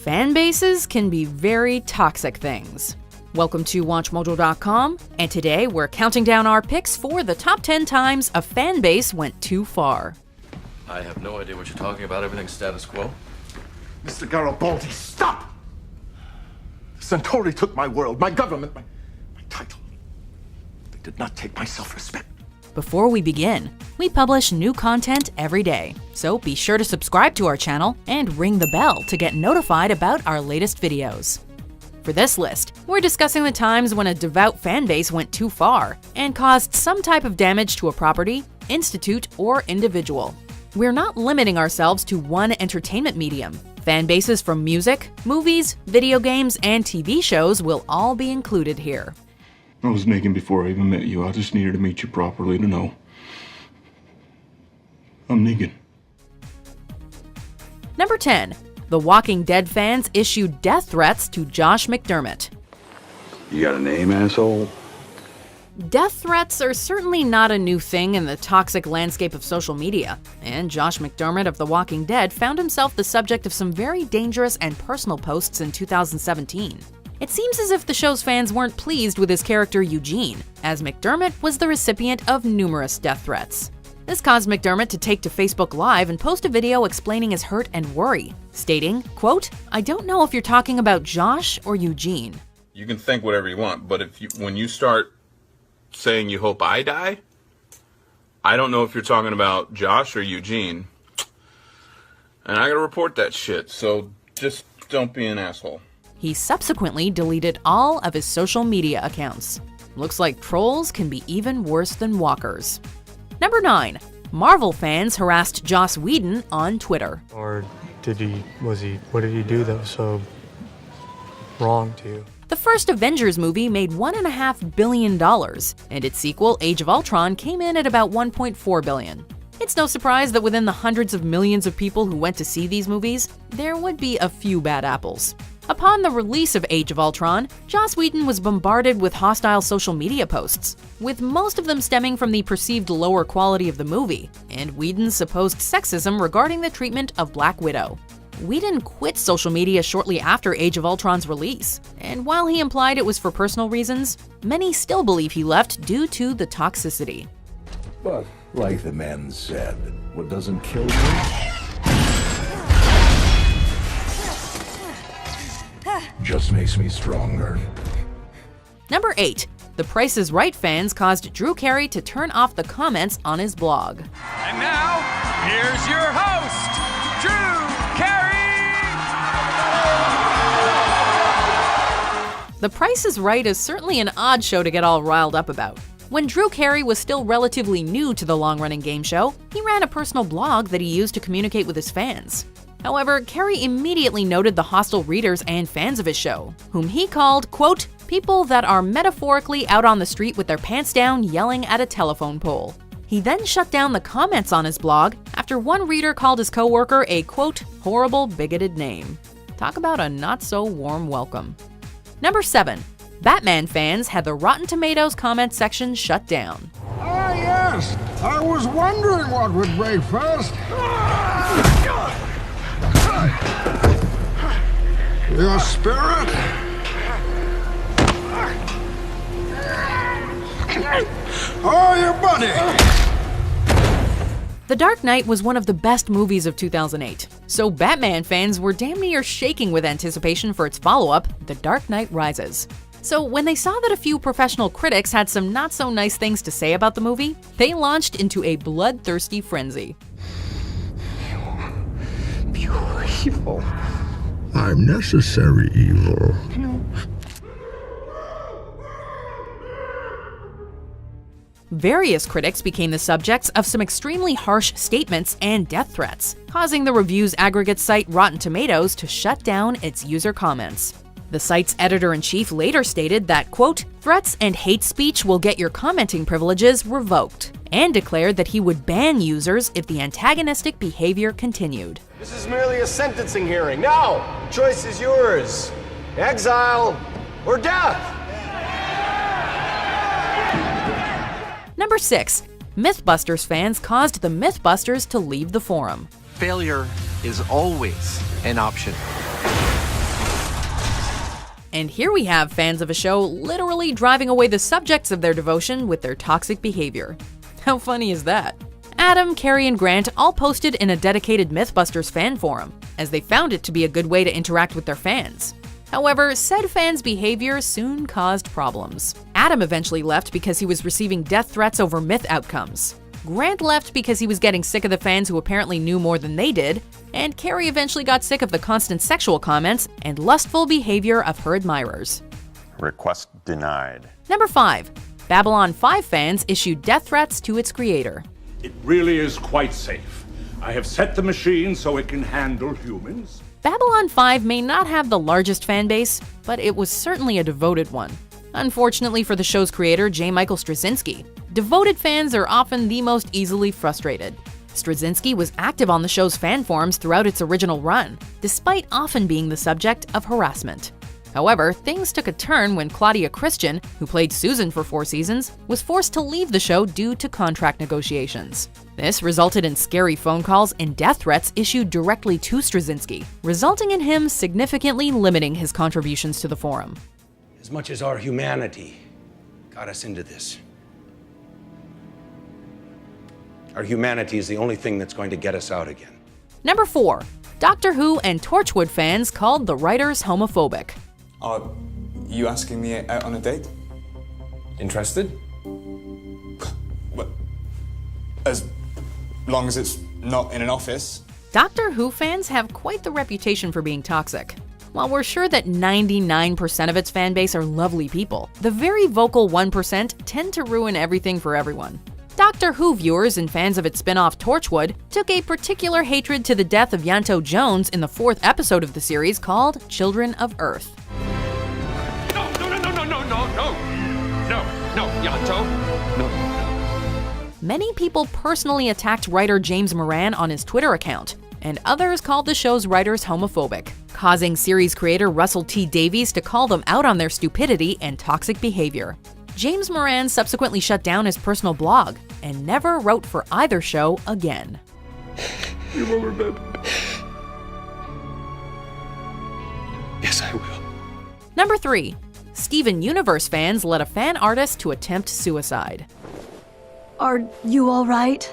Fan bases can be very toxic things. Welcome to WatchMojo.com, and today we're counting down our picks for the top 10 times a fan base went too far. I have no idea what you're talking about. Everything's status quo. Mr. Garibaldi, stop! Centauri took my world, my government, my title. They did not take my self-respect. Before we begin, we publish new content every day, so be sure to subscribe to our channel and ring the bell to get notified about our latest videos. For this list, we're discussing the times when a devout fan base went too far and caused some type of damage to a property, institute, or individual. We're not limiting ourselves to one entertainment medium. Fan bases from music, movies, video games, and TV shows will all be included here. I was Negan before I even met you. I just needed to meet you properly to know. I'm Negan. Number 10. The Walking Dead fans issued death threats to Josh McDermott. You got a name, asshole? Death threats are certainly not a new thing in the toxic landscape of social media, and Josh McDermott of The Walking Dead found himself the subject of some very dangerous and personal posts in 2017. It seems as if the show's fans weren't pleased with his character Eugene, as McDermott was the recipient of numerous death threats. This caused McDermott to take to Facebook Live and post a video explaining his hurt and worry, stating, quote, "I don't know if you're talking about Josh or Eugene." You can think whatever you want, but when you start saying you hope I die, I don't know if you're talking about Josh or Eugene. And I gotta report that shit, so just don't be an asshole. He subsequently deleted all of his social media accounts. Looks like trolls can be even worse than walkers. Number 9. Marvel fans harassed Joss Whedon on Twitter. Or what did he do that was so wrong to you? The first Avengers movie made $1.5 billion, and its sequel, Age of Ultron, came in at about $1.4 billion. It's no surprise that within the hundreds of millions of people who went to see these movies, there would be a few bad apples. Upon the release of Age of Ultron, Joss Whedon was bombarded with hostile social media posts, with most of them stemming from the perceived lower quality of the movie, and Whedon's supposed sexism regarding the treatment of Black Widow. Whedon quit social media shortly after Age of Ultron's release, and while he implied it was for personal reasons, many still believe he left due to the toxicity. But, like the man said, what doesn't kill you just makes me stronger. Number 8. The Price is Right fans caused Drew Carey to turn off the comments on his blog. And now, here's your host, Drew Carey! The Price is Right is certainly an odd show to get all riled up about. When Drew Carey was still relatively new to the long-running game show, he ran a personal blog that he used to communicate with his fans. However, Carey immediately noted the hostile readers and fans of his show, whom he called, quote, "people that are metaphorically out on the street with their pants down yelling at a telephone pole." He then shut down the comments on his blog after one reader called his coworker a, quote, "horrible, bigoted name." Talk about a not-so-warm welcome. Number 7. Batman fans had the Rotten Tomatoes comment section shut down. Ah, yes! I was wondering what would break first. Your spirit? Oh, your body! The Dark Knight was one of the best movies of 2008, so Batman fans were damn near shaking with anticipation for its follow-up, The Dark Knight Rises. So when they saw that a few professional critics had some not-so-nice things to say about the movie, they launched into a bloodthirsty frenzy. Pure evil. I'm necessary evil. Various critics became the subjects of some extremely harsh statements and death threats, causing the reviews aggregate site Rotten Tomatoes to shut down its user comments. The site's editor-in-chief later stated that, quote, "threats and hate speech will get your commenting privileges revoked," and declared that he would ban users if the antagonistic behavior continued. This is merely a sentencing hearing. Now, the choice is yours. Exile or death. Number 6. Mythbusters fans caused the Mythbusters to leave the forum. Failure is always an option. And here we have fans of a show literally driving away the subjects of their devotion with their toxic behavior. How funny is that? Adam, Carrie, and Grant all posted in a dedicated Mythbusters fan forum, as they found it to be a good way to interact with their fans. However, said fans' behavior soon caused problems. Adam eventually left because he was receiving death threats over myth outcomes. Grant left because he was getting sick of the fans who apparently knew more than they did, and Carrie eventually got sick of the constant sexual comments and lustful behavior of her admirers. Request denied. Number 5. Babylon 5 fans issued death threats to its creator. It really is quite safe. I have set the machine so it can handle humans. Babylon 5 may not have the largest fan base, but it was certainly a devoted one. Unfortunately for the show's creator, J. Michael Straczynski, devoted fans are often the most easily frustrated. Straczynski was active on the show's fan forums throughout its original run, despite often being the subject of harassment. However, things took a turn when Claudia Christian, who played Susan for 4 seasons, was forced to leave the show due to contract negotiations. This resulted in scary phone calls and death threats issued directly to Straczynski, resulting in him significantly limiting his contributions to the forum. As much as our humanity got us into this, our humanity is the only thing that's going to get us out again. Number 4. Doctor Who and Torchwood fans called the writers homophobic. Are you asking me out on a date? Interested? Well, as long as it's not in an office. Doctor Who fans have quite the reputation for being toxic. While we're sure that 99% of its fan base are lovely people, the very vocal 1% tend to ruin everything for everyone. Doctor Who viewers and fans of its spin-off Torchwood took a particular hatred to the death of Yanto Jones in the 4th episode of the series called Children of Earth. No, Yanto. No. Many people personally attacked writer James Moran on his Twitter account, and others called the show's writers homophobic, causing series creator Russell T. Davies to call them out on their stupidity and toxic behavior. James Moran subsequently shut down his personal blog and never wrote for either show again. You will remember. Yes, I will. Number 3. Steven Universe fans led a fan artist to attempt suicide. Are you all right?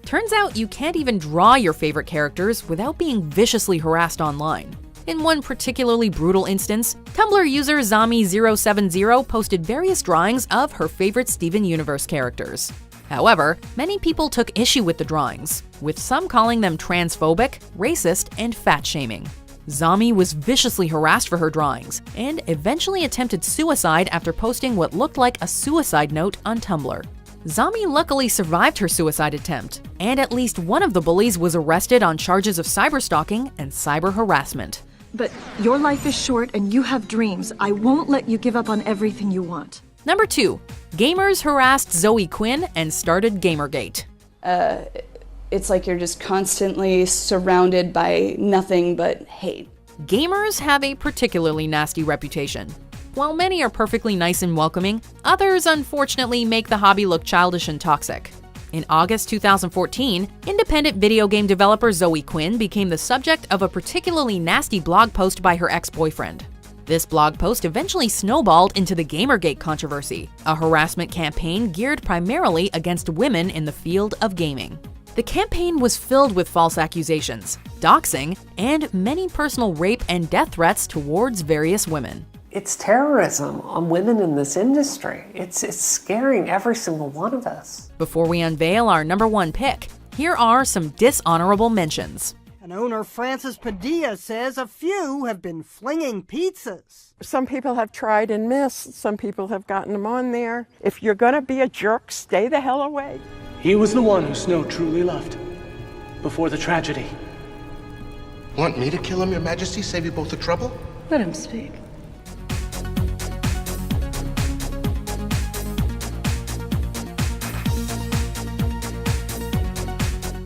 Turns out you can't even draw your favorite characters without being viciously harassed online. In one particularly brutal instance, Tumblr user Zami070 posted various drawings of her favorite Steven Universe characters. However, many people took issue with the drawings, with some calling them transphobic, racist, and fat-shaming. Zami was viciously harassed for her drawings, and eventually attempted suicide after posting what looked like a suicide note on Tumblr. Zami luckily survived her suicide attempt, and at least one of the bullies was arrested on charges of cyberstalking and cyber harassment. But your life is short and you have dreams. I won't let you give up on everything you want. Number 2. Gamers harassed Zoe Quinn and started Gamergate. It's like you're just constantly surrounded by nothing but hate. Gamers have a particularly nasty reputation. While many are perfectly nice and welcoming, others unfortunately make the hobby look childish and toxic. In August 2014, independent video game developer Zoe Quinn became the subject of a particularly nasty blog post by her ex-boyfriend. This blog post eventually snowballed into the Gamergate controversy, a harassment campaign geared primarily against women in the field of gaming. The campaign was filled with false accusations, doxing, and many personal rape and death threats towards various women. It's terrorism on women in this industry. It's scaring every single one of us. Before we unveil our number 1 pick, here are some dishonorable mentions. And owner Francis Padilla says a few have been flinging pizzas. Some people have tried and missed. Some people have gotten them on there. If you're gonna be a jerk, stay the hell away. He was the one who Snow truly loved before the tragedy. Want me to kill him, Your Majesty? Save you both the trouble? Let him speak.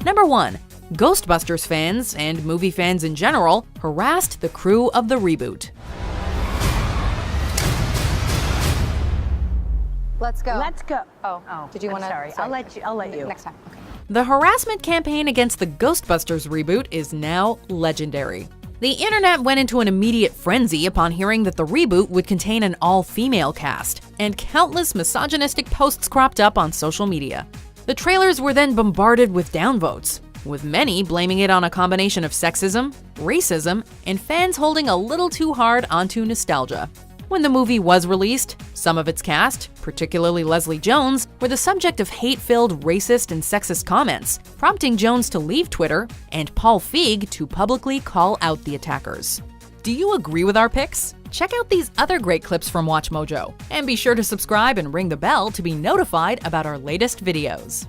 Number 1. Ghostbusters fans, and movie fans in general, harassed the crew of the reboot. Let's go. Let's go. Oh. Did you want to? Sorry. I'll let you. Next time. Okay. The harassment campaign against the Ghostbusters reboot is now legendary. The internet went into an immediate frenzy upon hearing that the reboot would contain an all-female cast, and countless misogynistic posts cropped up on social media. The trailers were then bombarded with downvotes, with many blaming it on a combination of sexism, racism, and fans holding a little too hard onto nostalgia. When the movie was released, some of its cast, particularly Leslie Jones, were the subject of hate-filled racist and sexist comments, prompting Jones to leave Twitter and Paul Feig to publicly call out the attackers. Do you agree with our picks? Check out these other great clips from WatchMojo, and be sure to subscribe and ring the bell to be notified about our latest videos.